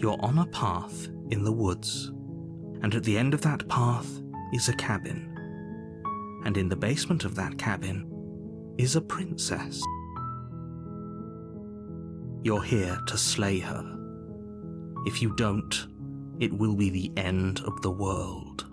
You're on a path in the woods, and at the end of that path is a cabin. And in the basement of that cabin is a princess. You're here to slay her. If you don't, it will be the end of the world.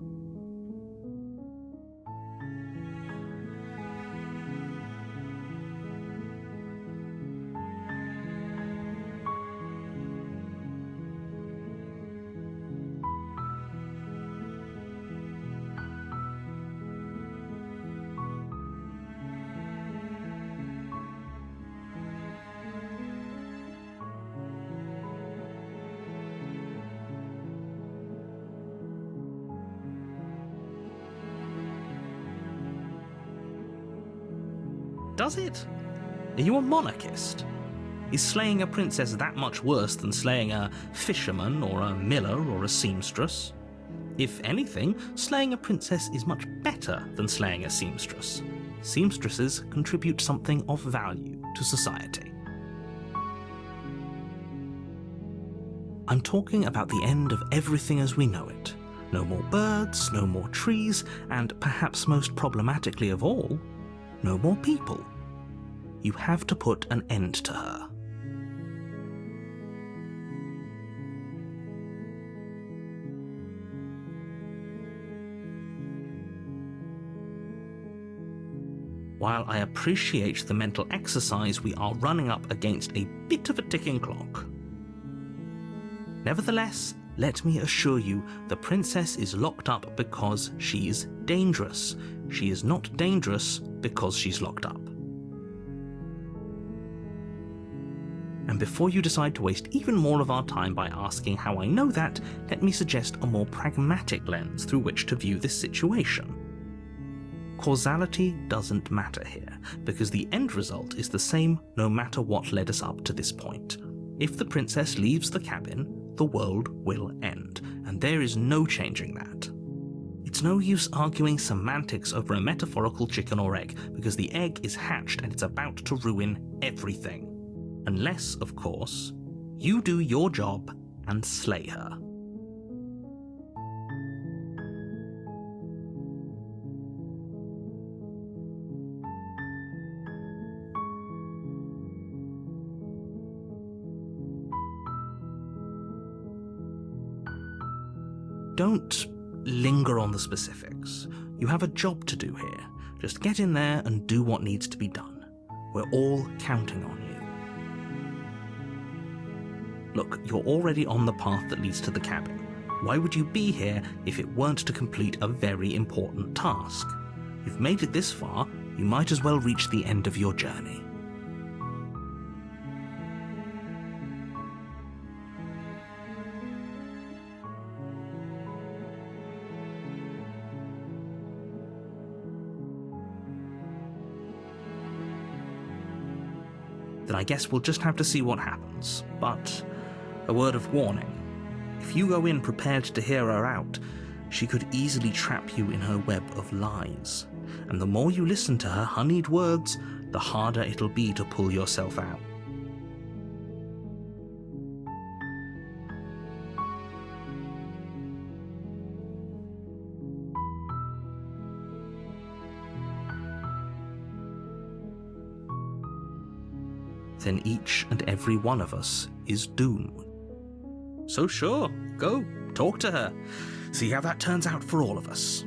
Does it? Are you a monarchist? Is slaying a princess that much worse than slaying a fisherman or a miller or a seamstress? If anything, slaying a princess is much better than slaying a seamstress. Seamstresses contribute something of value to society. I'm talking about the end of everything as we know it. No more birds, no more trees, and perhaps most problematically of all, no more people. You have to put an end to her. While I appreciate the mental exercise, we are running up against a bit of a ticking clock. Nevertheless, let me assure you, the princess is locked up because she's dangerous. She is not dangerous because she's locked up. And before you decide to waste even more of our time by asking how I know that, let me suggest a more pragmatic lens through which to view this situation. Causality doesn't matter here, because the end result is the same no matter what led us up to this point. If the princess leaves the cabin, the world will end, and there is no changing that. It's no use arguing semantics over a metaphorical chicken or egg, because the egg is hatched and it's about to ruin everything. Unless, of course, you do your job and slay her. Don't linger on the specifics. You have a job to do here. Just get in there and do what needs to be done. We're all counting on you. Look, you're already on the path that leads to the cabin. Why would you be here if it weren't to complete a very important task? You've made it this far, you might as well reach the end of your journey. Then I guess we'll just have to see what happens. But a word of warning. If you go in prepared to hear her out, she could easily trap you in her web of lies. And the more you listen to her honeyed words, the harder it'll be to pull yourself out. Then each and every one of us is doomed. So sure, go, talk to her. See how that turns out for all of us.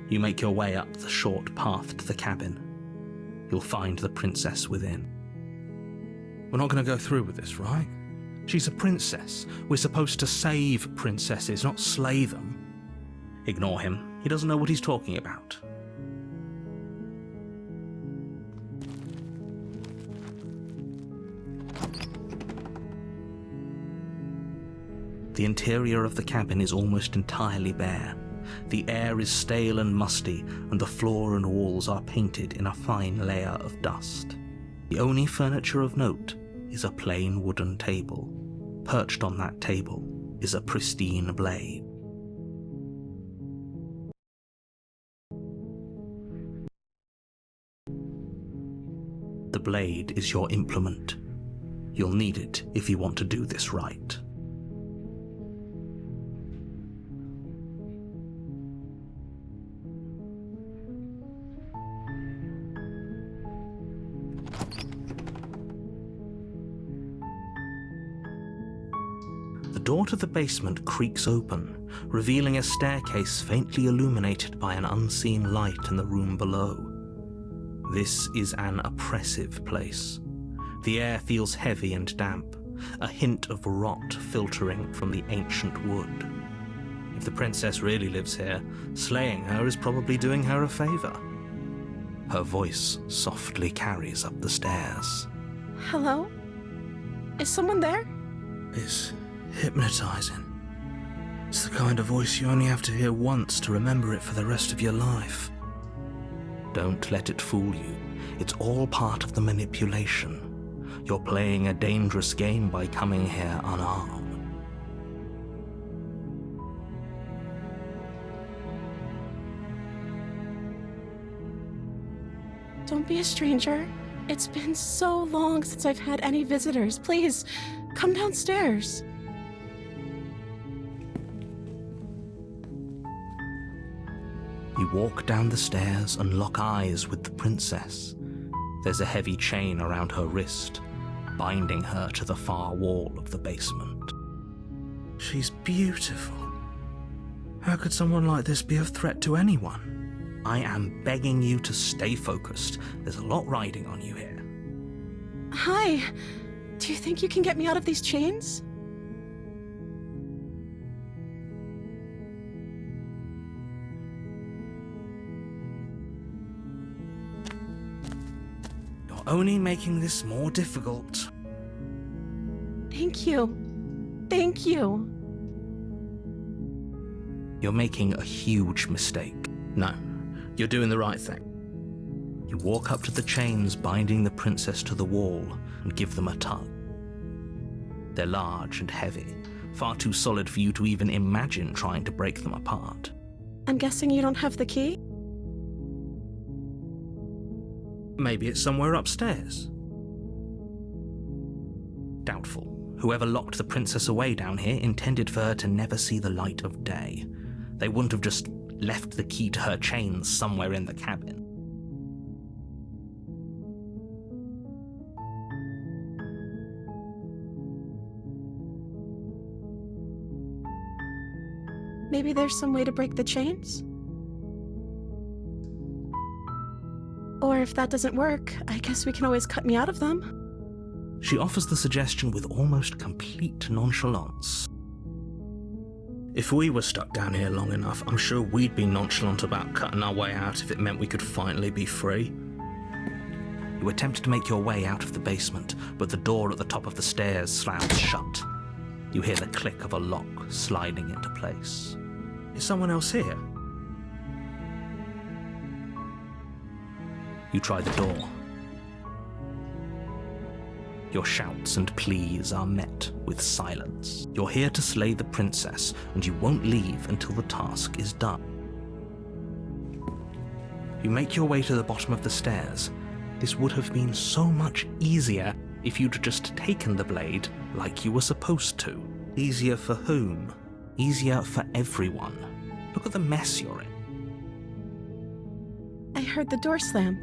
You make your way up the short path to the cabin. You'll find the princess within. We're not going to go through with this, right? She's a princess. We're supposed to save princesses, not slay them. Ignore him. He doesn't know what he's talking about. The interior of the cabin is almost entirely bare. The air is stale and musty, and the floor and walls are painted in a fine layer of dust. The only furniture of note is a plain wooden table. Perched on that table is a pristine blade. The blade is your implement. You'll need it if you want to do this right. The door to the basement creaks open, revealing a staircase faintly illuminated by an unseen light in the room below. This is an oppressive place. The air feels heavy and damp, a hint of rot filtering from the ancient wood. If the princess really lives here, slaying her is probably doing her a favor. Her voice softly carries up the stairs. Hello? Is someone there? It's hypnotizing. It's the kind of voice you only have to hear once to remember it for the rest of your life. Don't let it fool you. It's all part of the manipulation. You're playing a dangerous game by coming here unarmed. Don't be a stranger. It's been so long since I've had any visitors. Please, come downstairs. You walk down the stairs and lock eyes with the princess. There's a heavy chain around her wrist, binding her to the far wall of the basement. She's beautiful. How could someone like this be of threat to anyone? I am begging you to stay focused. There's a lot riding on you here. Hi. Do you think you can get me out of these chains? You're only making this more difficult. Thank you. Thank you. You're making a huge mistake. No, you're doing the right thing. You walk up to the chains binding the princess to the wall and give them a tug. They're large and heavy, far too solid for you to even imagine trying to break them apart. I'm guessing you don't have the key? Maybe it's somewhere upstairs. Doubtful. Whoever locked the princess away down here intended for her to never see the light of day. They wouldn't have just left the key to her chains somewhere in the cabin. Maybe there's some way to break the chains? Or if that doesn't work, I guess we can always cut me out of them. She offers the suggestion with almost complete nonchalance. If we were stuck down here long enough, I'm sure we'd be nonchalant about cutting our way out if it meant we could finally be free. You attempt to make your way out of the basement, but the door at the top of the stairs slams shut. You hear the click of a lock sliding into place. Is someone else here? You try the door. Your shouts and pleas are met with silence. You're here to slay the princess, and you won't leave until the task is done. You make your way to the bottom of the stairs. This would have been so much easier if you'd just taken the blade like you were supposed to. Easier for whom? Easier for everyone. Look at the mess you're in. I heard the door slam.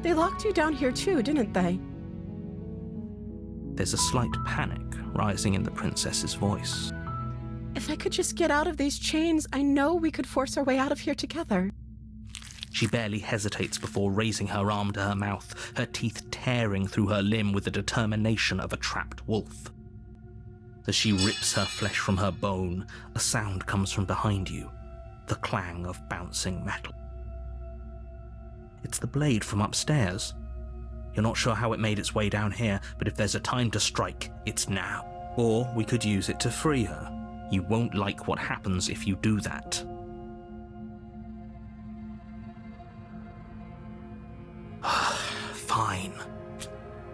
They locked you down here too, didn't they? There's a slight panic rising in the princess's voice. If I could just get out of these chains, I know we could force our way out of here together. She barely hesitates before raising her arm to her mouth, her teeth tearing through her limb with the determination of a trapped wolf. As she rips her flesh from her bone, a sound comes from behind you, the clang of bouncing metal. It's the blade from upstairs. You're not sure how it made its way down here, but if there's a time to strike, it's now. Or we could use it to free her. You won't like what happens if you do that. Fine.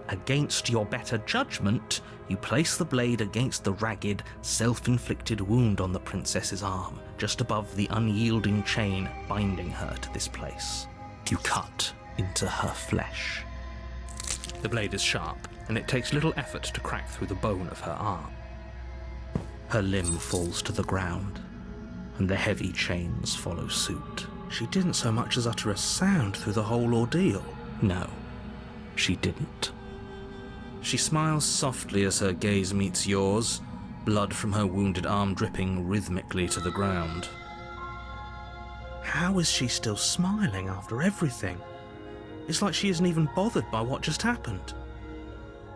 Against your better judgment, you place the blade against the ragged, self-inflicted wound on the princess's arm, just above the unyielding chain binding her to this place. You cut into her flesh. The blade is sharp, and it takes little effort to crack through the bone of her arm. Her limb falls to the ground, and the heavy chains follow suit. She didn't so much as utter a sound through the whole ordeal. No, she didn't. She smiles softly as her gaze meets yours, blood from her wounded arm dripping rhythmically to the ground. How is she still smiling after everything? It's like she isn't even bothered by what just happened.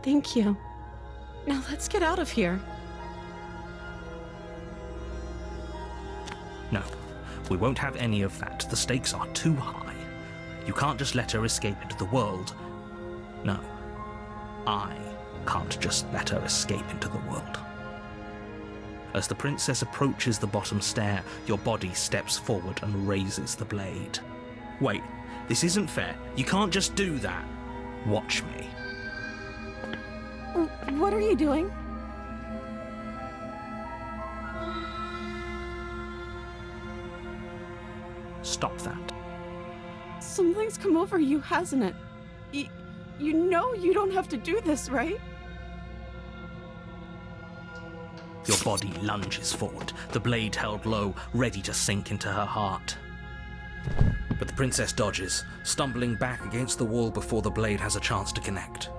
Thank you. Now let's get out of here. No, we won't have any of that. The stakes are too high. You can't just let her escape into the world. No, I can't just let her escape into the world. As the princess approaches the bottom stair, your body steps forward and raises the blade. Wait, this isn't fair. You can't just do that. Watch me. What are you doing? Stop that. Something's come over you, hasn't it? You know you don't have to do this, right? Your body lunges forward, the blade held low, ready to sink into her heart. But the princess dodges, stumbling back against the wall before the blade has a chance to connect.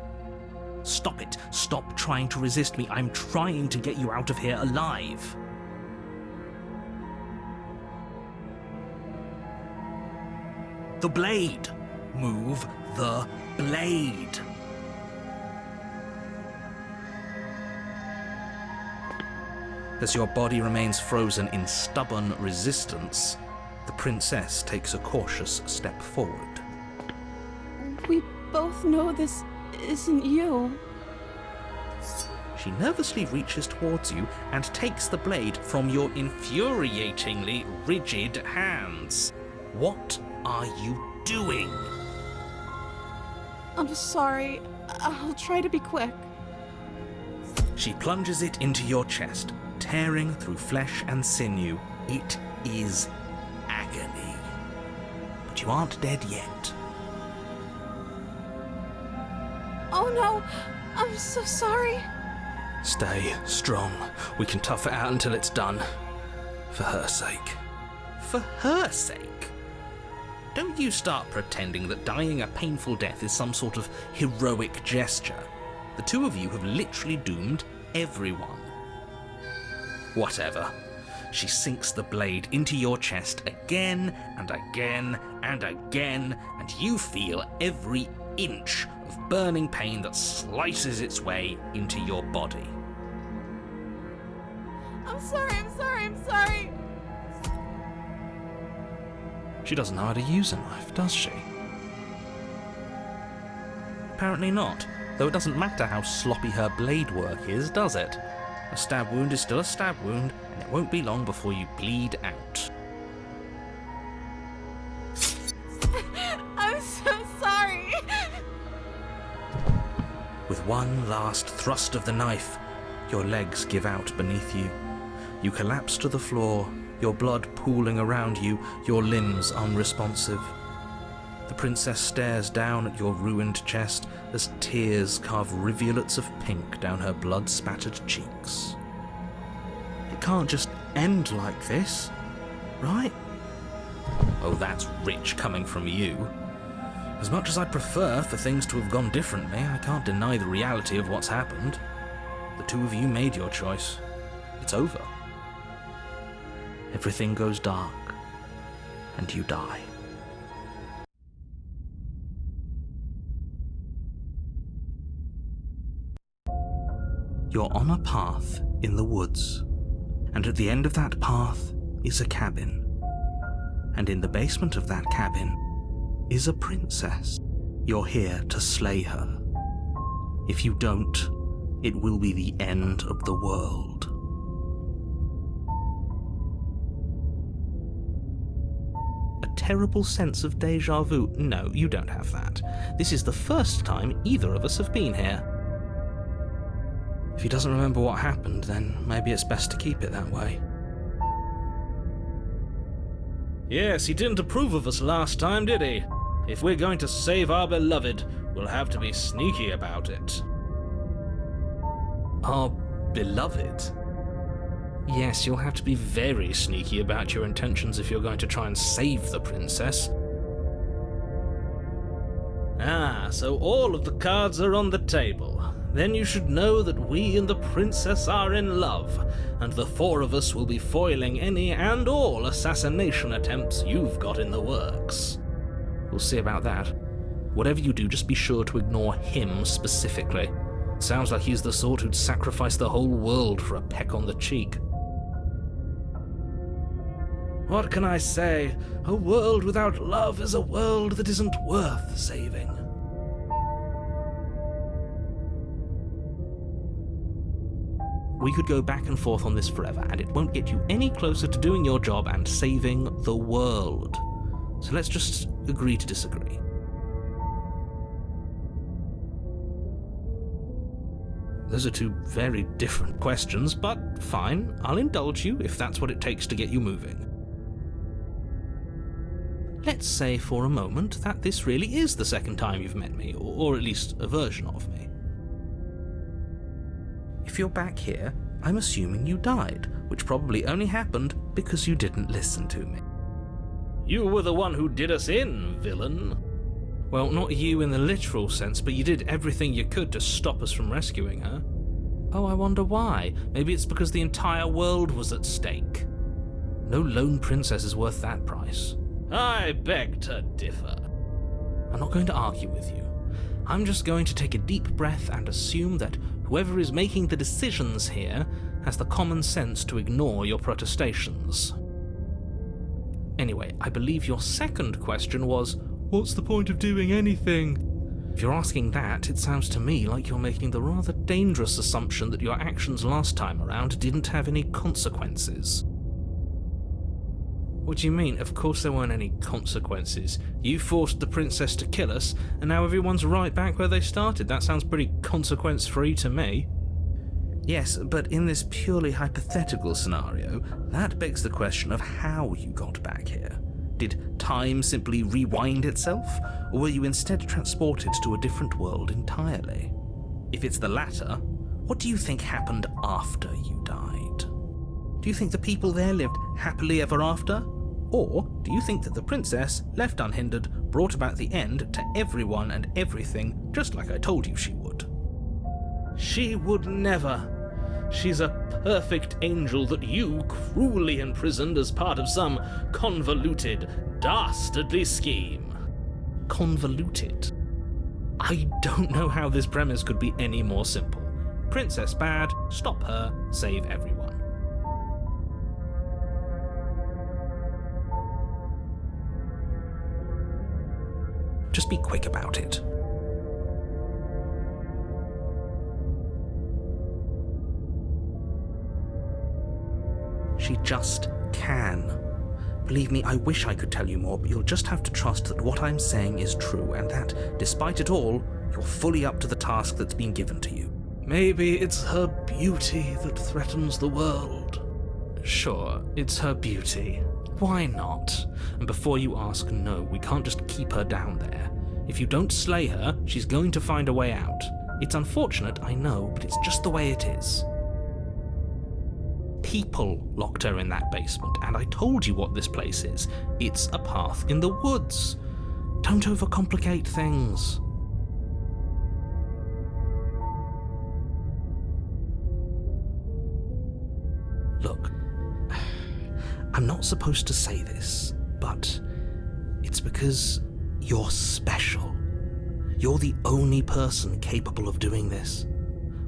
Stop it. Stop trying to resist me. I'm trying to get you out of here alive. The blade. Move the blade. As your body remains frozen in stubborn resistance, the princess takes a cautious step forward. We both know this isn't you. She nervously reaches towards you and takes the blade from your infuriatingly rigid hands. What are you doing? I'm sorry. I'll try to be quick. She plunges it into your chest, tearing through flesh and sinew. It is agony. But you aren't dead yet. Oh no! I'm so sorry. Stay strong. We can tough it out until it's done. For her sake. For her sake? Don't you start pretending that dying a painful death is some sort of heroic gesture. The two of you have literally doomed everyone. Whatever. She sinks the blade into your chest again and again and again, and you feel every inch of burning pain that slices its way into your body. I'm sorry. She doesn't know how to use a knife, does she? Apparently not, though it doesn't matter how sloppy her blade work is, does it? A stab wound is still a stab wound, and it won't be long before you bleed out. I'm so sorry. With one last thrust of the knife, your legs give out beneath you. You collapse to the floor, your blood pooling around you, your limbs unresponsive. The princess stares down at your ruined chest as tears carve rivulets of pink down her blood-spattered cheeks. It can't just end like this, right? Oh, that's rich coming from you. As much as I'd prefer for things to have gone differently, I can't deny the reality of what's happened. The two of you made your choice. It's over. Everything goes dark, and you die. You're on a path in the woods, and at the end of that path is a cabin. And in the basement of that cabin is a princess. You're here to slay her. If you don't, it will be the end of the world. A terrible sense of déjà vu. No, you don't have that. This is the first time either of us have been here. If he doesn't remember what happened, then maybe it's best to keep it that way. Yes, he didn't approve of us last time, did he? If we're going to save our beloved, we'll have to be sneaky about it. Our beloved? Yes, you'll have to be very sneaky about your intentions if you're going to try and save the princess. Ah, so all of the cards are on the table. Then you should know that we and the princess are in love, and the four of us will be foiling any and all assassination attempts you've got in the works. We'll see about that. Whatever you do, just be sure to ignore him specifically. Sounds like he's the sort who'd sacrifice the whole world for a peck on the cheek. What can I say? A world without love is a world that isn't worth saving. We could go back and forth on this forever, and it won't get you any closer to doing your job and saving the world. So let's just agree to disagree. Those are two very different questions, but fine, I'll indulge you if that's what it takes to get you moving. Let's say for a moment that this really is the second time you've met me, or at least a version of me. If you're back here, I'm assuming you died, which probably only happened because you didn't listen to me. You were the one who did us in, villain. Well, not you in the literal sense, but you did everything you could to stop us from rescuing her. Oh, I wonder why. Maybe it's because the entire world was at stake. No lone princess is worth that price. I beg to differ. I'm not going to argue with you. I'm just going to take a deep breath and assume that whoever is making the decisions here has the common sense to ignore your protestations. Anyway, I believe your second question was, what's the point of doing anything? If you're asking that, it sounds to me like you're making the rather dangerous assumption that your actions last time around didn't have any consequences. What do you mean? Of course there weren't any consequences. You forced the princess to kill us, and now everyone's right back where they started. That sounds pretty consequence-free to me. Yes, but in this purely hypothetical scenario, that begs the question of how you got back here. Did time simply rewind itself, or were you instead transported to a different world entirely? If it's the latter, what do you think happened after you died? Do you think the people there lived happily ever after? Or do you think that the princess, left unhindered, brought about the end to everyone and everything, just like I told you she would? She would never. She's a perfect angel that you cruelly imprisoned as part of some convoluted, dastardly scheme. Convoluted? I don't know how this premise could be any more simple. Princess bad, stop her, save everyone. Just be quick about it. She just can. Believe me, I wish I could tell you more, but you'll just have to trust that what I'm saying is true, and that, despite it all, you're fully up to the task that's been given to you. Maybe it's her beauty that threatens the world. Sure, it's her beauty. Why not? And before you ask, no, we can't just keep her down there. If you don't slay her, she's going to find a way out. It's unfortunate, I know, but it's just the way it is. People locked her in that basement, and I told you what this place is. It's a path in the woods. Don't overcomplicate things. Look, I'm not supposed to say this, but it's because you're special. You're the only person capable of doing this.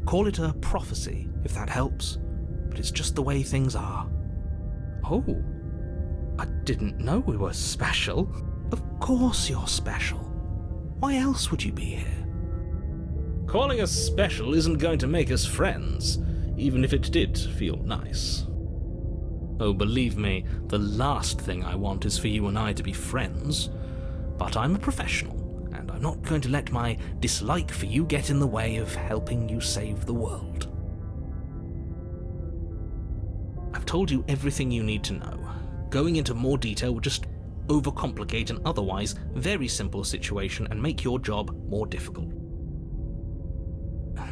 Call it a prophecy, if that helps, but it's just the way things are. Oh, I didn't know we were special. Of course you're special. Why else would you be here? Calling us special isn't going to make us friends, even if it did feel nice. Oh, believe me, the last thing I want is for you and I to be friends. But I'm a professional, and I'm not going to let my dislike for you get in the way of helping you save the world. I've told you everything you need to know. Going into more detail would just overcomplicate an otherwise very simple situation and make your job more difficult.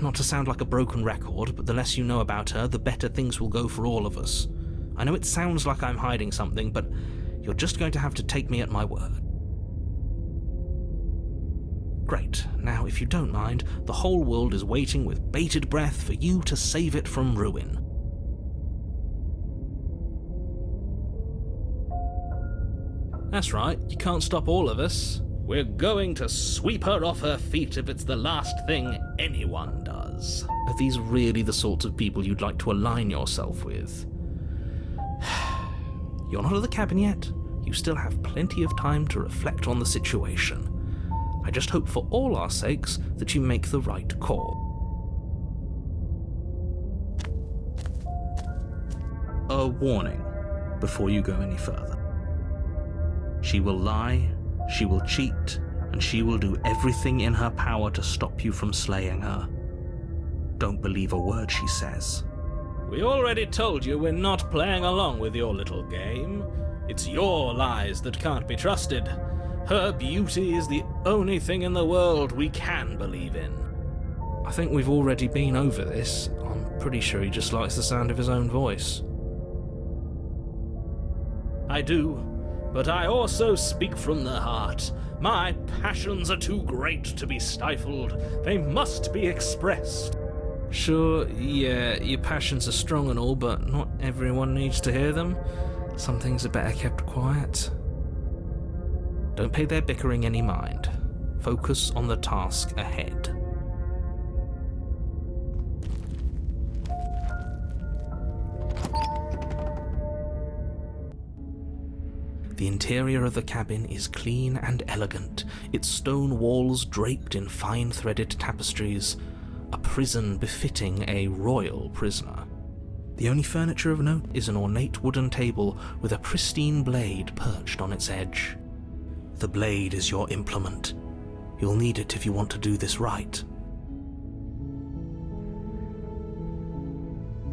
not to sound like a broken record, but the less you know about her, the better things will go for all of us. I know it sounds like I'm hiding something, but you're just going to have to take me at my word. Great. Now, if you don't mind, the whole world is waiting with bated breath for you to save it from ruin. That's right, you can't stop all of us. We're going to sweep her off her feet if it's the last thing anyone does. Are these really the sorts of people you'd like to align yourself with? You're not at the cabin yet. You still have plenty of time to reflect on the situation. I just hope for all our sakes that you make the right call. A warning before you go any further. She will lie, she will cheat, and she will do everything in her power to stop you from slaying her. Don't believe a word she says. We already told you we're not playing along with your little game. It's your lies that can't be trusted. Her beauty is the only thing in the world we can believe in. I think we've already been over this. I'm pretty sure he just likes the sound of his own voice. I do, but I also speak from the heart. My passions are too great to be stifled. They must be expressed. Sure, yeah, your passions are strong and all, but not everyone needs to hear them. Some things are better kept quiet. Don't pay their bickering any mind. Focus on the task ahead. The interior of the cabin is clean and elegant, its stone walls draped in fine threaded tapestries, a prison befitting a royal prisoner. The only furniture of note is an ornate wooden table with a pristine blade perched on its edge. The blade is your implement. You'll need it if you want to do this right.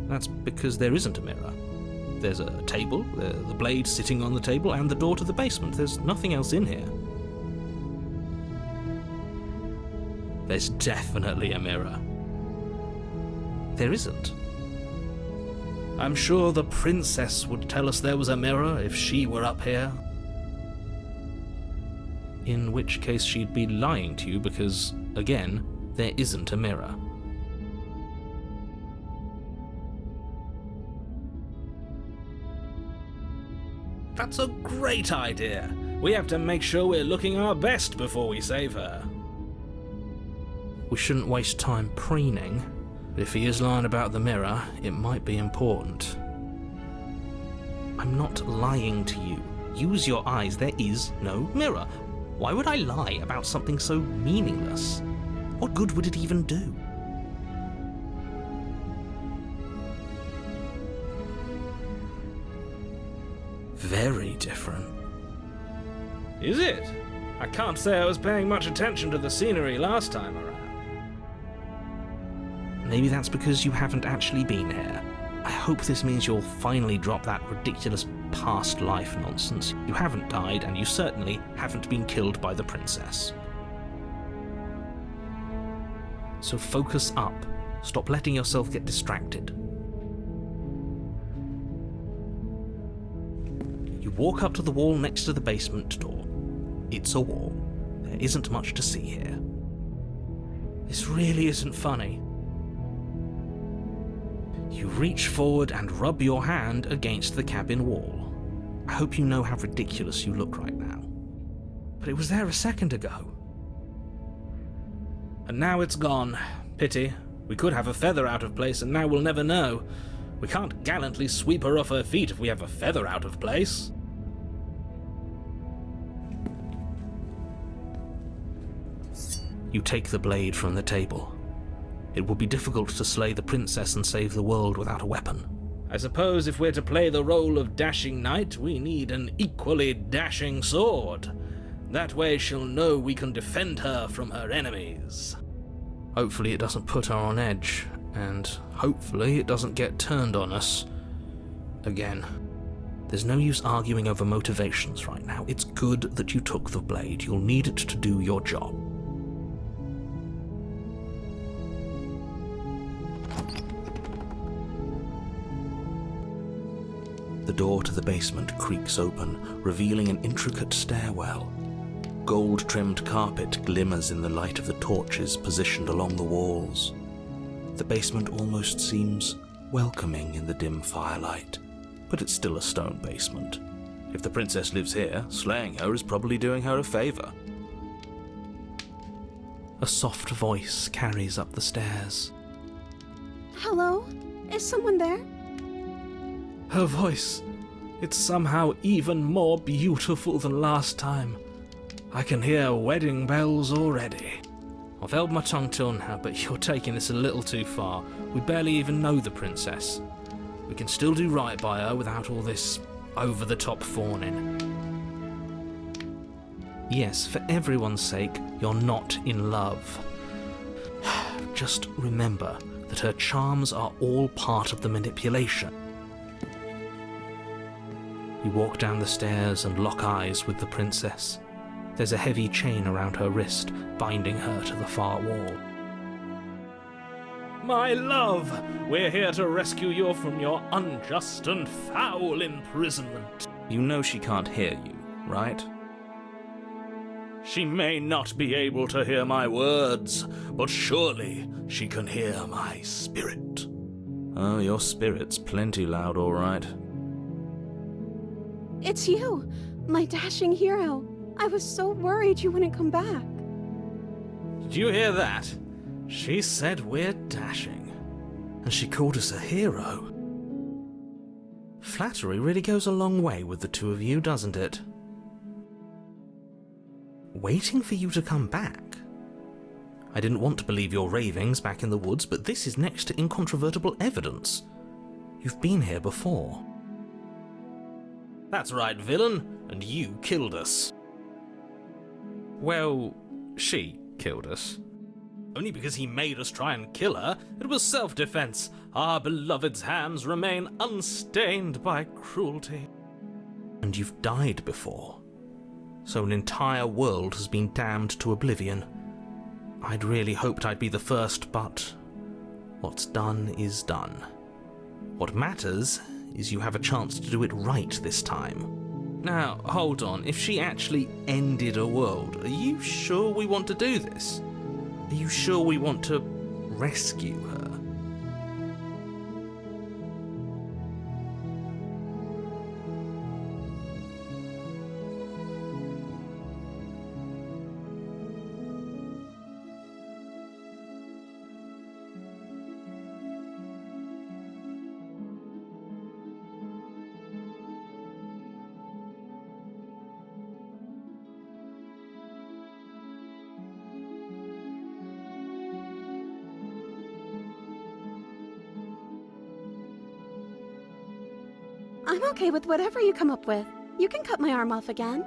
That's because there isn't a mirror. There's a table, the blade sitting on the table, and the door to the basement. There's nothing else in here. There's definitely a mirror. There isn't. I'm sure the princess would tell us there was a mirror if she were up here. In which case she'd be lying to you because, again, there isn't a mirror. That's a great idea. We have to make sure we're looking our best before we save her. We shouldn't waste time preening, but if he is lying about the mirror, it might be important. I'm not lying to you. Use your eyes. There is no mirror. Why would I lie about something so meaningless? What good would it even do? Very different. Is it? I can't say I was paying much attention to the scenery last time around. Maybe that's because you haven't actually been here. I hope this means you'll finally drop that ridiculous past life nonsense. You haven't died, and you certainly haven't been killed by the princess. So focus up. Stop letting yourself get distracted. You walk up to the wall next to the basement door. It's a wall. There isn't much to see here. This really isn't funny. You reach forward and rub your hand against the cabin wall. I hope you know how ridiculous you look right now. But it was there a second ago. And now it's gone. Pity. We could have a feather out of place and now we'll never know. We can't gallantly sweep her off her feet if we have a feather out of place. You take the blade from the table. It would be difficult to slay the princess and save the world without a weapon. I suppose if we're to play the role of dashing knight, we need an equally dashing sword. That way she'll know we can defend her from her enemies. Hopefully it doesn't put her on edge, and hopefully it doesn't get turned on us again. There's no use arguing over motivations right now. It's good that you took the blade. You'll need it to do your job. The door to the basement creaks open, revealing an intricate stairwell. Gold-trimmed carpet glimmers in the light of the torches positioned along the walls. The basement almost seems welcoming in the dim firelight, but it's still a stone basement. If the princess lives here, slaying her is probably doing her a favor. A soft voice carries up the stairs. Hello? Is someone there? Her voice, it's somehow even more beautiful than last time. I can hear wedding bells already. I've held my tongue till now, but you're taking this a little too far. We barely even know the princess. We can still do right by her without all this over-the-top fawning. Yes, for everyone's sake, you're not in love. Just remember that her charms are all part of the manipulation. You walk down the stairs and lock eyes with the princess. There's a heavy chain around her wrist, binding her to the far wall. My love, we're here to rescue you from your unjust and foul imprisonment. You know she can't hear you, right? She may not be able to hear my words, but surely she can hear my spirit. Oh, your spirit's plenty loud, all right. It's you, my dashing hero. I was so worried you wouldn't come back. Did you hear that? She said we're dashing. And she called us a hero. Flattery really goes a long way with the two of you, doesn't it? Waiting for you to come back? I didn't want to believe your ravings back in the woods, but this is next to incontrovertible evidence. You've been here before. That's right, villain, and you killed us. Well, she killed us. Only because he made us try and kill her. It was self-defense. Our beloved's hands remain unstained by cruelty. And you've died before. So an entire world has been damned to oblivion. I'd really hoped I'd be the first, but what's done is done. What matters is you have a chance to do it right this time. Now, hold on. If she actually ended a world, are you sure we want to do this? Are you sure we want to rescue her? I'm okay with whatever you come up with. You can cut my arm off again.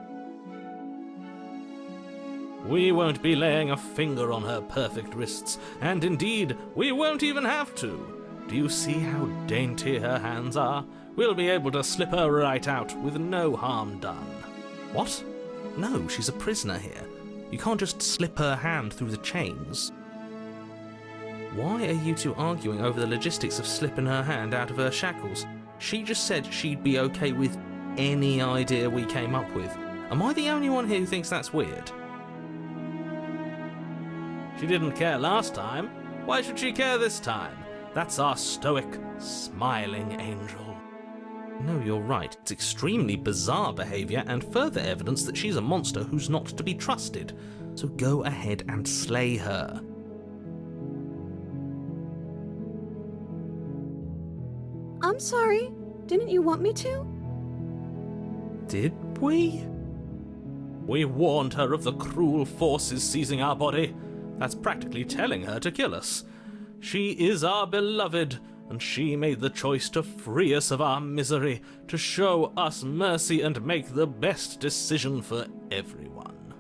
We won't be laying a finger on her perfect wrists, and indeed, we won't even have to. Do you see how dainty her hands are? We'll be able to slip her right out with no harm done. What? No, she's a prisoner here. You can't just slip her hand through the chains. Why are you two arguing over the logistics of slipping her hand out of her shackles? She just said she'd be okay with any idea we came up with. Am I the only one here who thinks that's weird? She didn't care last time. Why should she care this time? That's our stoic, smiling angel. No, you're right. It's extremely bizarre behavior and further evidence that she's a monster who's not to be trusted. So go ahead and slay her. I'm sorry. Didn't you want me to? Did we? We warned her of the cruel forces seizing our body. That's practically telling her to kill us. She is our beloved, and she made the choice to free us of our misery, to show us mercy and make the best decision for everyone.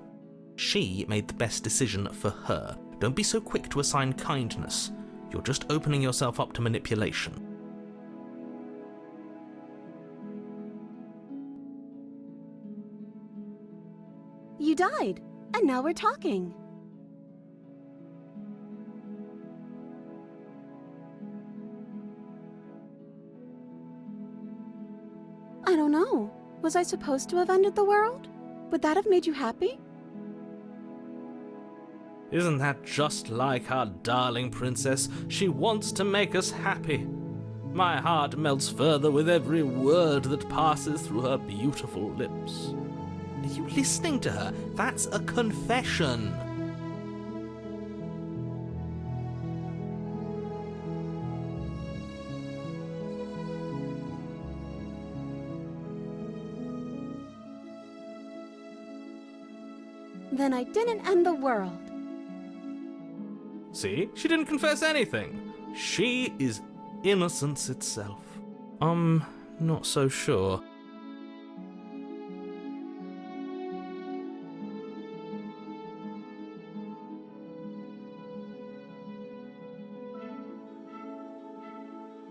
She made the best decision for her. Don't be so quick to assign kindness. You're just opening yourself up to manipulation. You died, and now we're talking. I don't know. Was I supposed to have ended the world? Would that have made you happy? Isn't that just like our darling princess? She wants to make us happy. My heart melts further with every word that passes through her beautiful lips. Are you listening to her? That's a confession. Then I didn't end the world. See? She didn't confess anything. She is innocence itself. I'm not so sure.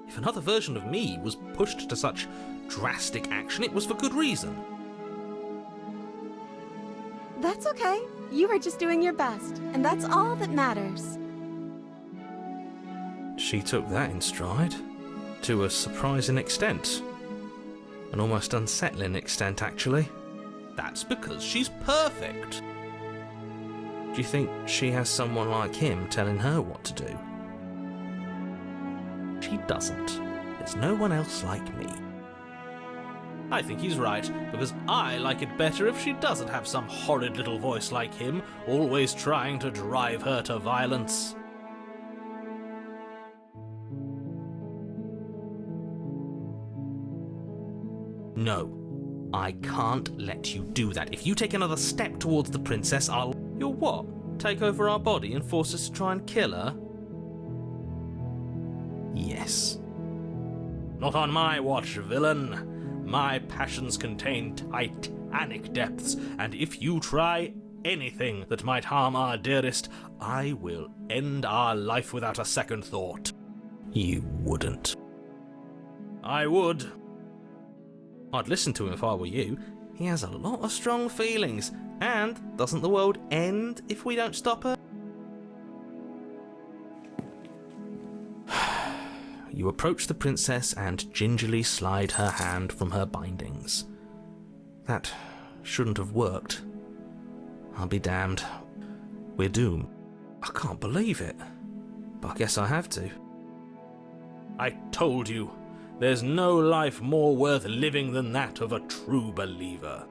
If another version of me was pushed to such drastic action, it was for good reason. That's okay. You were just doing your best, and that's all that matters. She took that in stride, to a surprising extent. An almost unsettling extent, actually. That's because she's perfect. Do you think she has someone like him telling her what to do? She doesn't. There's no one else like me. I think he's right, because I like it better if she doesn't have some horrid little voice like him, always trying to drive her to violence. No, I can't let you do that. If you take another step towards the princess, I'll... You'll what? Take over our body and force us to try and kill her? Yes. Not on my watch, villain. My passions contain titanic depths, and if you try anything that might harm our dearest, I will end our life without a second thought. You wouldn't. I would. I'd listen to him if I were you. He has a lot of strong feelings, and doesn't the world end if we don't stop her? You approach the princess and gingerly slide her hand from her bindings. That shouldn't have worked. I'll be damned. We're doomed. I can't believe it. But I guess I have to. I told you, there's no life more worth living than that of a true believer.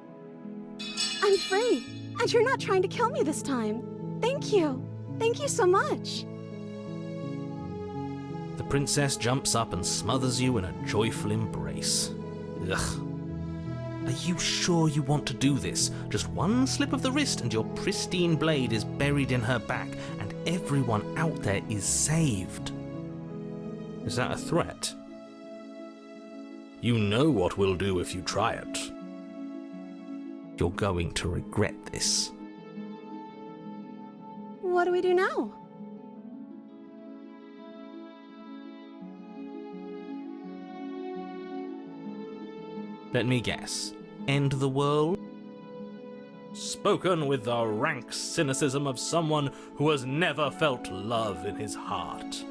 I'm free, and you're not trying to kill me this time. Thank you. Thank you so much. The princess jumps up and smothers you in a joyful embrace. Ugh. Are you sure you want to do this? Just one slip of the wrist and your pristine blade is buried in her back, and everyone out there is saved. Is that a threat? You know what we'll do if you try it. You're going to regret this. What do we do now? Let me guess. End the world? Spoken with the rank cynicism of someone who has never felt love in his heart.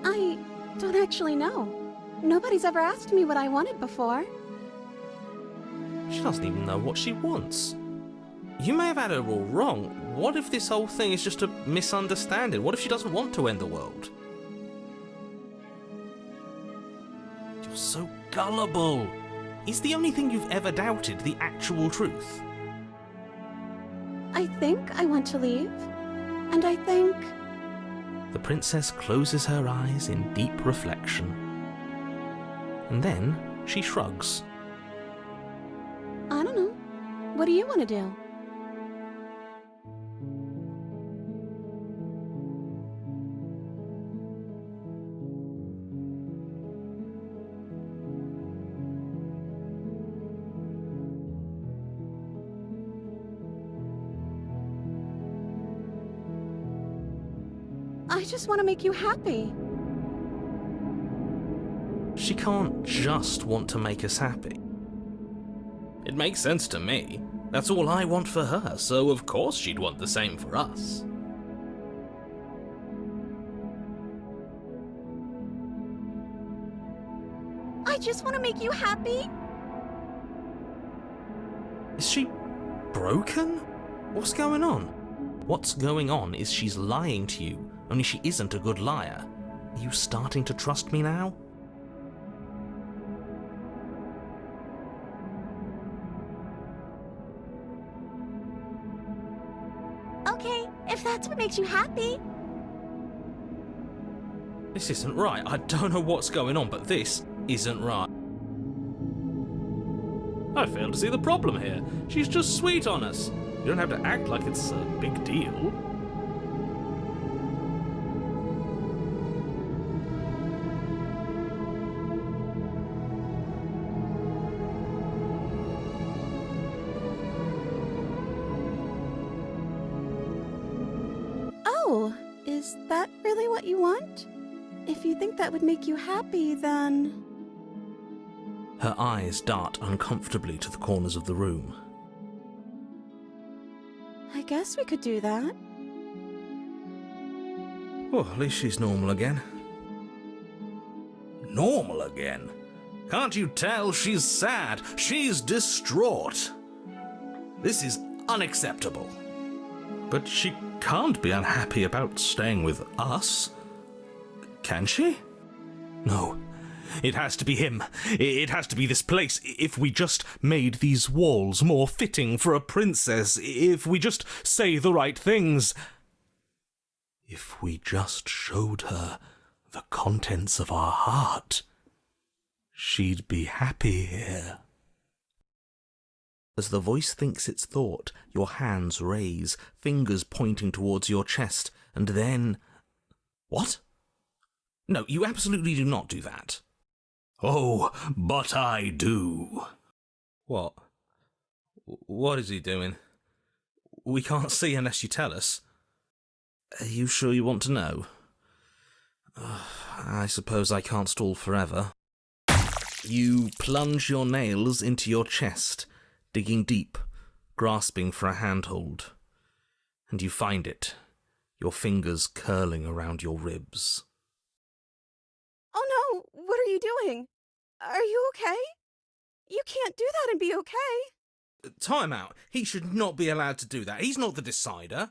I don't actually know. Nobody's ever asked me what I wanted before. She doesn't even know what she wants. You may have had her all wrong. What if this whole thing is just a misunderstanding? What if she doesn't want to end the world? You're so gullible. Is the only thing you've ever doubted the actual truth? I think I want to leave. And I think... The princess closes her eyes in deep reflection. And then she shrugs. I don't know. What do you want to do? I just want to make you happy. She can't just want to make us happy. It makes sense to me. That's all I want for her, so of course she'd want the same for us. I just want to make you happy. Is she broken? What's going on? What's going on is she's lying to you, only she isn't a good liar. Are you starting to trust me now? Okay, if that's what makes you happy. This isn't right. I don't know what's going on, but this isn't right. I fail to see the problem here. She's just sweet on us. You don't have to act like it's a big deal. Oh, is that really what you want? If you think that would make you happy, then... Her eyes dart uncomfortably to the corners of the room. I guess we could do that. Well, at least she's normal again. Normal again? Can't you tell she's sad? She's distraught. This is unacceptable. But she can't be unhappy about staying with us. Can she? No. It has to be him. It has to be this place. If we just made these walls more fitting for a princess, if we just say the right things, if we just showed her the contents of our heart, she'd be happy here. As the voice thinks its thought, your hands raise, fingers pointing towards your chest, and then... What? No, you absolutely do not do that. Oh, but I do. What? What is he doing? We can't see unless you tell us. Are you sure you want to know? I suppose I can't stall forever. You plunge your nails into your chest, digging deep, grasping for a handhold. And you find it, your fingers curling around your ribs. Oh no, what are you doing? Are you okay? You can't do that and be okay. Time out. He should not be allowed to do that. He's not the decider.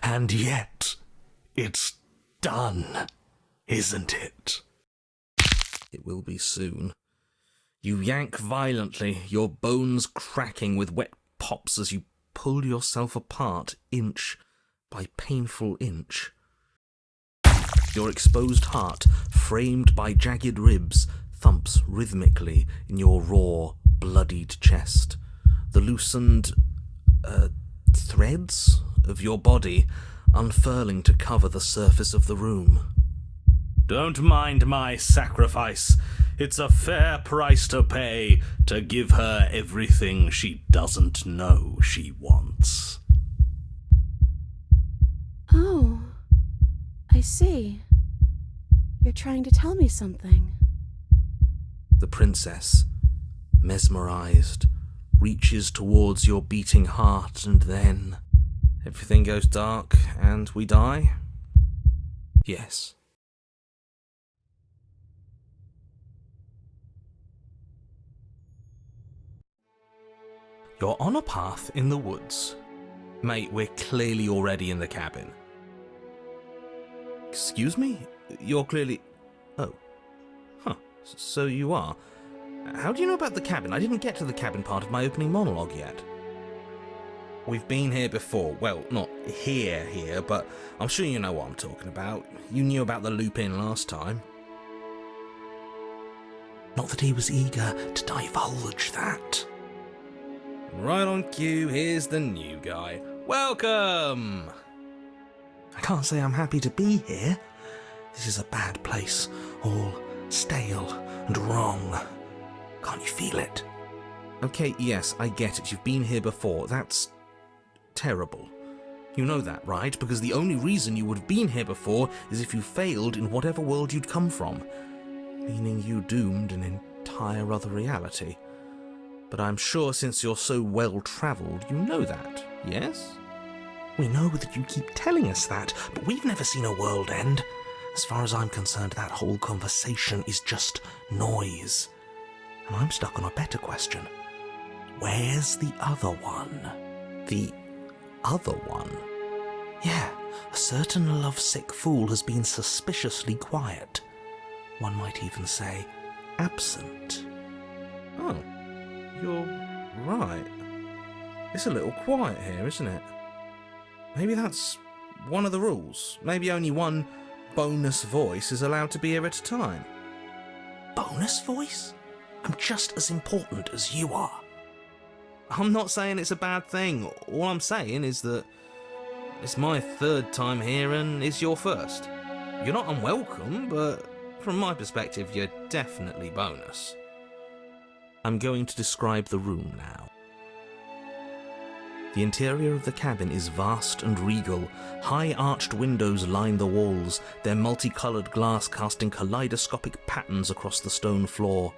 And yet, it's done, isn't it? It will be soon. You yank violently, your bones cracking with wet pops as you pull yourself apart inch by painful inch. Your exposed heart, framed by jagged ribs, thumps rhythmically in your raw, bloodied chest. The loosened, threads of your body unfurling to cover the surface of the room. Don't mind my sacrifice. It's a fair price to pay to give her everything she doesn't know she wants. Oh, I see. You're trying to tell me something. The princess, mesmerized, reaches towards your beating heart, and then everything goes dark and we die? Yes. You're on a path in the woods. Mate, we're clearly already in the cabin. Excuse me? You're clearly... Oh. Huh. So you are. How do you know about the cabin? I didn't get to the cabin part of my opening monologue yet. We've been here before. Well, not here, but I'm sure you know what I'm talking about. You knew about the loop-in last time. Not that he was eager to divulge that. Right on cue, here's the new guy. Welcome! I can't say I'm happy to be here. This is a bad place, all stale and wrong. Can't you feel it? Okay, yes, I get it. You've been here before. That's terrible. You know that, right? Because the only reason you would have been here before is if you failed in whatever world you'd come from, meaning you doomed an entire other reality. But I'm sure since you're so well-travelled, you know that, yes? We know that you keep telling us that, but we've never seen a world end. As far as I'm concerned, that whole conversation is just noise. And I'm stuck on a better question. Where's the other one? The other one? Yeah, a certain lovesick fool has been suspiciously quiet. One might even say absent. Oh, you're right. It's a little quiet here, isn't it? Maybe that's one of the rules. Maybe only one bonus voice is allowed to be here at a time. Bonus voice? I'm just as important as you are. I'm not saying it's a bad thing. All I'm saying is that it's my third time here and it's your first. You're not unwelcome, but from my perspective, you're definitely bonus. I'm going to describe the room now. The interior of the cabin is vast and regal. High arched windows line the walls, their multicoloured glass casting kaleidoscopic patterns across the stone floor.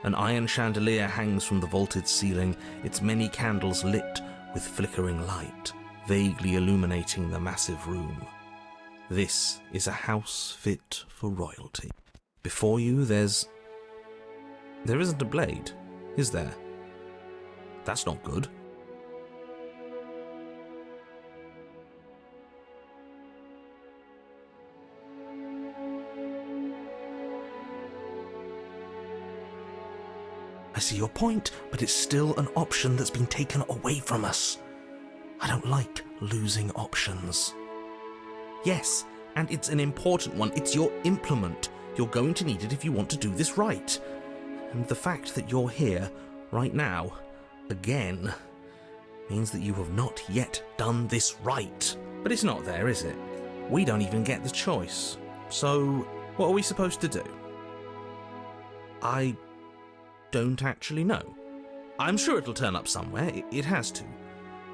An iron chandelier hangs from the vaulted ceiling, its many candles lit with flickering light, vaguely illuminating the massive room. This is a house fit for royalty. Before you, there isn't a blade, is there? That's not good. I see your point, but it's still an option that's been taken away from us. I don't like losing options. Yes, and it's an important one. It's your implement. You're going to need it if you want to do this right. And the fact that you're here, right now, again, means that you have not yet done this right. But it's not there, is it? We don't even get the choice. So, what are we supposed to do? I don't actually know. I'm sure it'll turn up somewhere. It has to.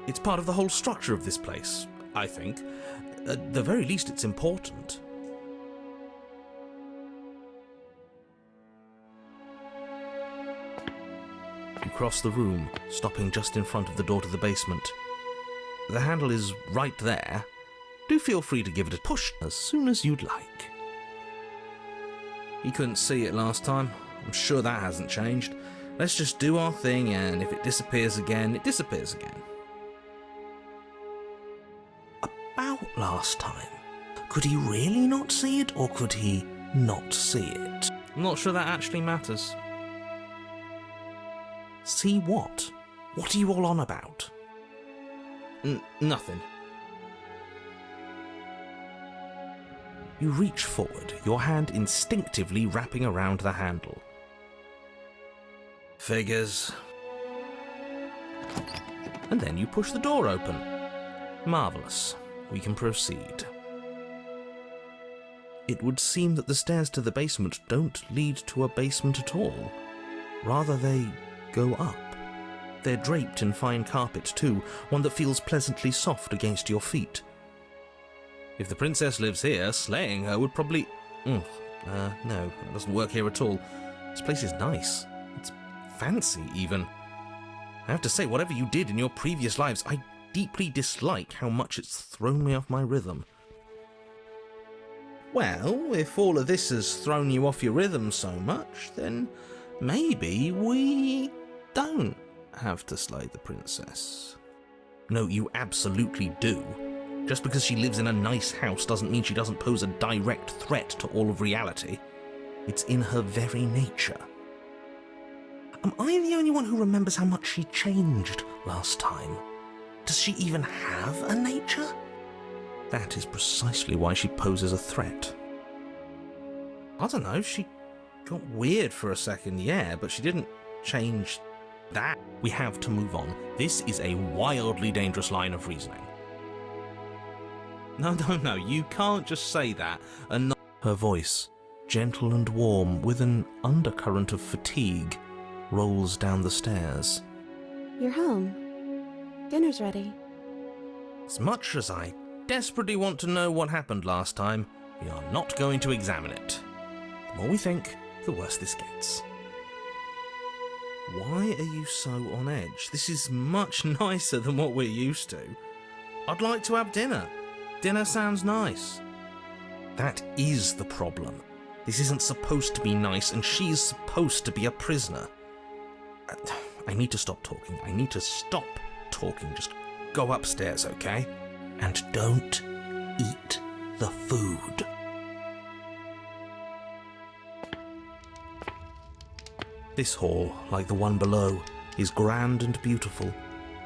It's part of the whole structure of this place, I think. At the very least, it's important. You cross the room, stopping just in front of the door to the basement. The handle is right there. Do feel free to give it a push as soon as you'd like. You couldn't see it last time. I'm sure that hasn't changed. Let's just do our thing, and if it disappears again, it disappears again. About last time. Could he really not see it, or could he not see it? I'm not sure that actually matters. See what? What are you all on about? Nothing. You reach forward, your hand instinctively wrapping around the handle. Figures. And then you push the door open. Marvellous. We can proceed. It would seem that the stairs to the basement don't lead to a basement at all. Rather, they go up. They're draped in fine carpet too, one that feels pleasantly soft against your feet. If the princess lives here, slaying her would probably... no, that doesn't work here at all. This place is nice. It's fancy, even. I have to say, whatever you did in your previous lives, I deeply dislike how much it's thrown me off my rhythm. Well, if all of this has thrown you off your rhythm so much, then maybe we don't have to slay the princess. No, you absolutely do. Just because she lives in a nice house doesn't mean she doesn't pose a direct threat to all of reality. It's in her very nature. Am I the only one who remembers how much she changed last time? Does she even have a nature? That is precisely why she poses a threat. I don't know, she got weird for a second, yeah, but she didn't change that. We have to move on. This is a wildly dangerous line of reasoning. No, you can't just say that and not... Her voice, gentle and warm, with an undercurrent of fatigue, rolls down the stairs. You're home. Dinner's ready. As much as I desperately want to know what happened last time, we are not going to examine it. The more we think, the worse this gets. Why are you so on edge? This is much nicer than what we're used to. I'd like to have dinner. Dinner sounds nice. That is the problem. This isn't supposed to be nice, and she's supposed to be a prisoner. I need to stop talking. I need to stop talking. Just go upstairs, okay? And don't eat the food. This hall, like the one below, is grand and beautiful.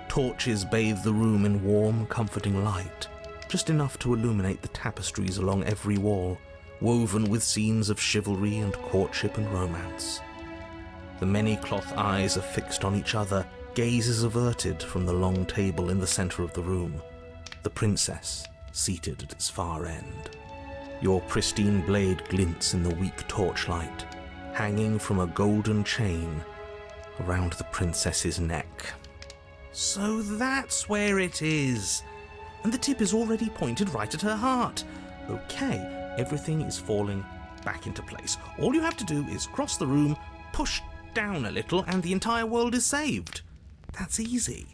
Torches bathe the room in warm, comforting light, just enough to illuminate the tapestries along every wall, woven with scenes of chivalry and courtship and romance. The many cloth eyes are fixed on each other, gazes averted from the long table in the centre of the room, the princess seated at its far end. Your pristine blade glints in the weak torchlight, hanging from a golden chain around the princess's neck. So that's where it is. And the tip is already pointed right at her heart. Okay, everything is falling back into place. All you have to do is cross the room, push down a little, and the entire world is saved. That's easy.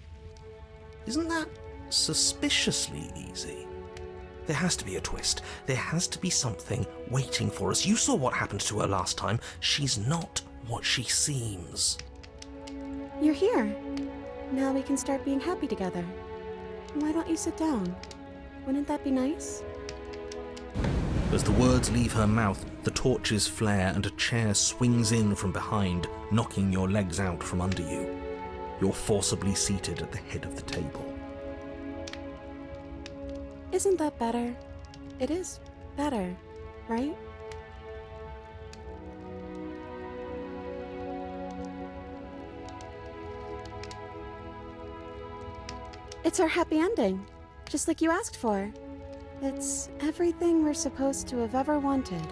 Isn't that suspiciously easy? There has to be a twist. There has to be something waiting for us. You saw what happened to her last time. She's not what she seems. You're here. Now we can start being happy together. Why don't you sit down? Wouldn't that be nice? As the words leave her mouth, the torches flare and a chair swings in from behind, knocking your legs out from under you. You're forcibly seated at the head of the table. Isn't that better? It is better, right? It's our happy ending, just like you asked for. It's everything we're supposed to have ever wanted.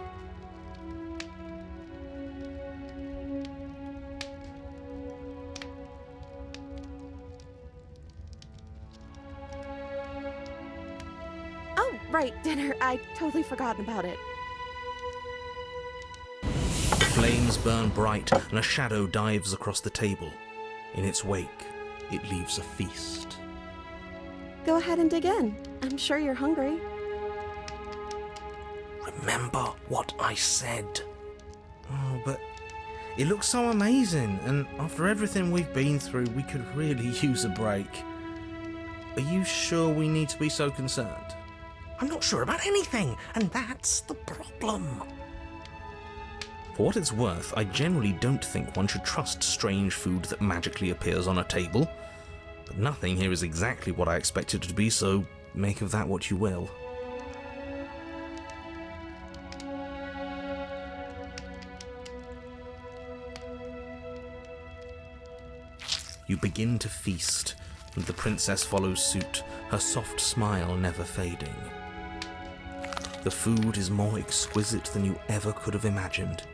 Oh, right, dinner. I totally forgotten about it. The flames burn bright and a shadow dives across the table. In its wake, it leaves a feast. Go ahead and dig in. I'm sure you're hungry. Remember what I said. Oh, but it looks so amazing, and after everything we've been through, we could really use a break. Are you sure we need to be so concerned? I'm not sure about anything, and that's the problem. For what it's worth, I generally don't think one should trust strange food that magically appears on a table. But nothing here is exactly what I expected it to be, so make of that what you will. You begin to feast, and the princess follows suit, her soft smile never fading. The food is more exquisite than you ever could have imagined.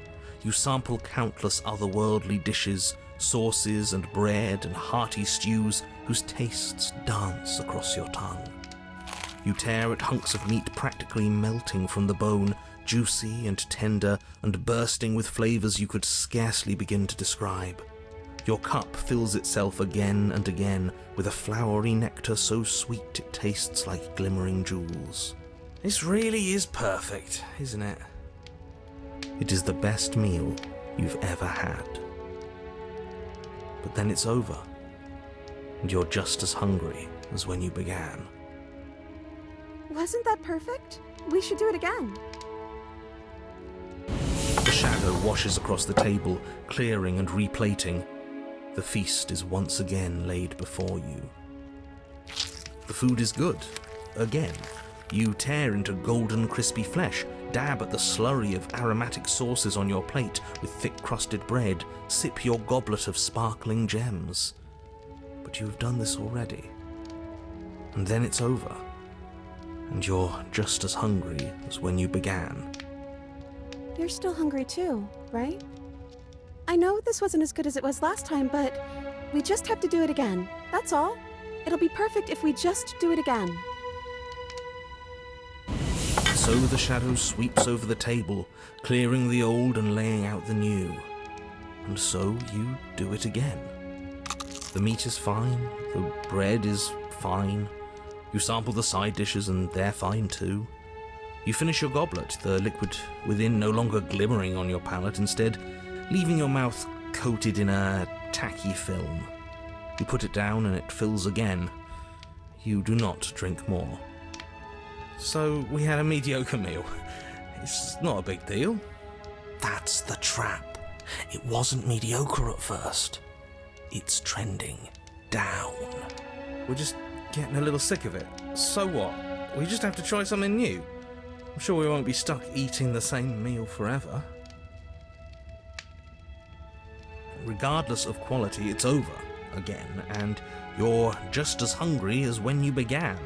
You sample countless otherworldly dishes, sauces and bread and hearty stews whose tastes dance across your tongue. You tear at hunks of meat practically melting from the bone, juicy and tender and bursting with flavors you could scarcely begin to describe. Your cup fills itself again and again with a flowery nectar so sweet it tastes like glimmering jewels. This really is perfect, isn't it? It is the best meal you've ever had. But then it's over, and you're just as hungry as when you began. Wasn't that perfect? We should do it again. The shadow washes across the table, clearing and replating. The feast is once again laid before you. The food is good. Again. You tear into golden crispy flesh, dab at the slurry of aromatic sauces on your plate with thick-crusted bread, sip your goblet of sparkling gems. But you have done this already. And then it's over. And you're just as hungry as when you began. You're still hungry too, right? I know this wasn't as good as it was last time, but we just have to do it again. That's all. It'll be perfect if we just do it again. So the shadow sweeps over the table, clearing the old and laying out the new. And so you do it again. The meat is fine, the bread is fine. You sample the side dishes and they're fine too. You finish your goblet, the liquid within no longer glimmering on your palate, instead leaving your mouth coated in a tacky film. You put it down and it fills again. You do not drink more. So we had a mediocre meal. It's not a big deal. That's the trap. It wasn't mediocre at first. It's trending down. We're just getting a little sick of it. So what? We just have to try something new. I'm sure we won't be stuck eating the same meal forever. Regardless of quality, it's over again, and you're just as hungry as when you began.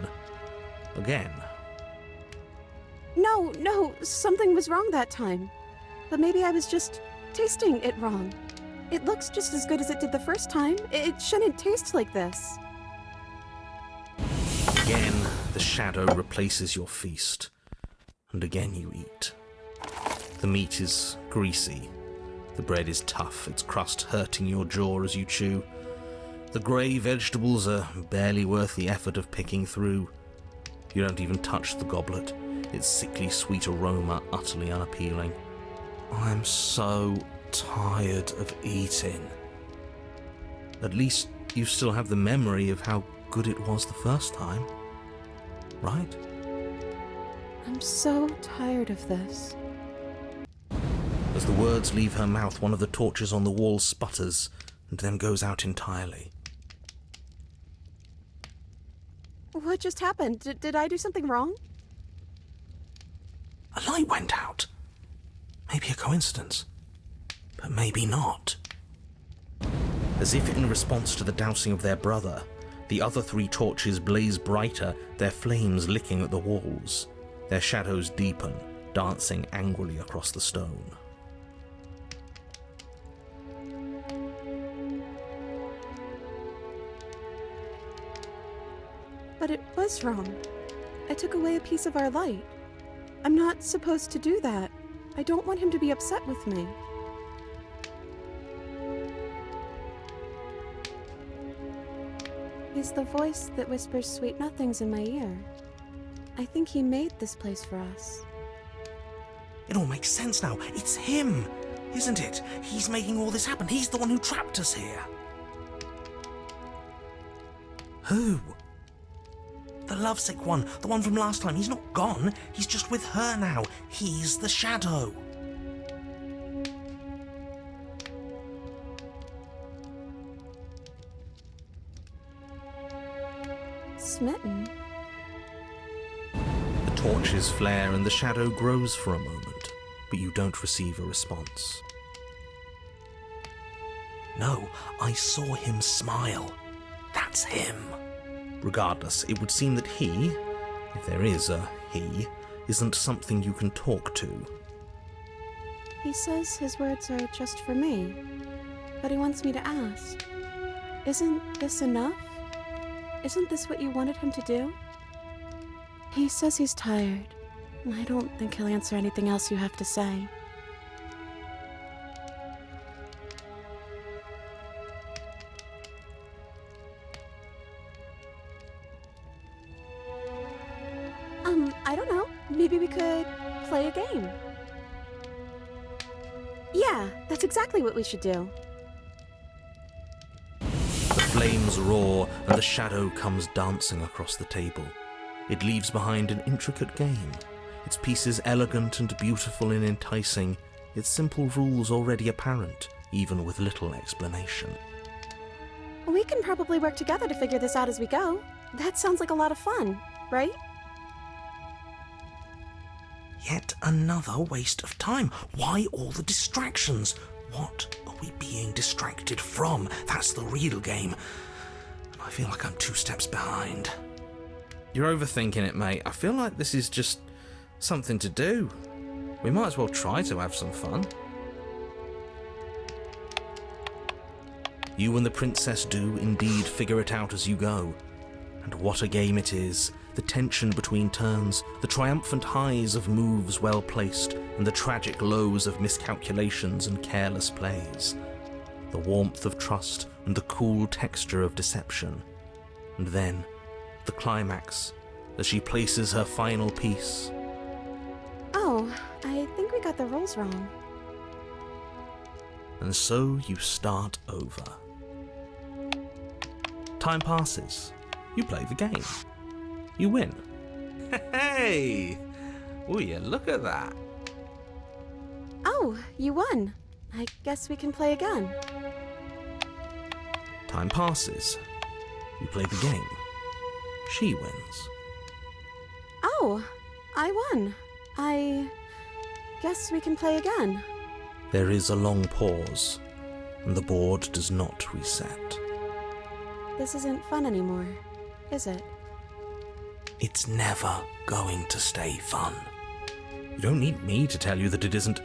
Again. No, something was wrong that time. But maybe I was just tasting it wrong. It looks just as good as it did the first time. It shouldn't taste like this. Again, the shadow replaces your feast. And again you eat. The meat is greasy. The bread is tough, its crust hurting your jaw as you chew. The grey vegetables are barely worth the effort of picking through. You don't even touch the goblet, its sickly sweet aroma utterly unappealing. I'm so tired of eating. At least you still have the memory of how good it was the first time, right? I'm so tired of this. As the words leave her mouth, one of the torches on the wall sputters and then goes out entirely. What just happened? Did I do something wrong? A light went out. Maybe a coincidence, but maybe not. As if in response to the dousing of their brother, the other 3 torches blaze brighter, their flames licking at the walls. Their shadows deepen, dancing angrily across the stone. But it was wrong. I took away a piece of our light. I'm not supposed to do that. I don't want him to be upset with me. He's the voice that whispers sweet nothings in my ear. I think he made this place for us. It all makes sense now. It's him, isn't it? He's making all this happen. He's the one who trapped us here. Who? The lovesick one, the one from last time. He's not gone. He's just with her now. He's the shadow. Smitten? The torches flare and the shadow grows for a moment, but you don't receive a response. No, I saw him smile. That's him. Regardless, it would seem that he, if there is a he, isn't something you can talk to. He says his words are just for me, but he wants me to ask. Isn't this enough? Isn't this what you wanted him to do? He says he's tired. I don't think he'll answer anything else you have to say. I don't know. Maybe we could play a game. Yeah, that's exactly what we should do. The flames roar and the shadow comes dancing across the table. It leaves behind an intricate game, its pieces elegant and beautiful and enticing, its simple rules already apparent, even with little explanation. We can probably work together to figure this out as we go. That sounds like a lot of fun, right? Yet another waste of time. Why all the distractions? What are we being distracted from? That's the real game. I feel like I'm 2 steps behind. You're overthinking it, mate. I feel like this is just something to do. We might as well try to have some fun. You and the princess do indeed figure it out as you go. And what a game it is. The tension between turns, the triumphant highs of moves well placed, and the tragic lows of miscalculations and careless plays. The warmth of trust and the cool texture of deception. And then, the climax, as she places her final piece. Oh, I think we got the rules wrong. And so you start over. Time passes. You play the game. You win. Hey! Will you look at that? Oh, you won. I guess we can play again. Time passes. You play the game. She wins. Oh, I won. I guess we can play again. There is a long pause, and the board does not reset. This isn't fun anymore, is it? It's never going to stay fun. You don't need me to tell you that it isn't.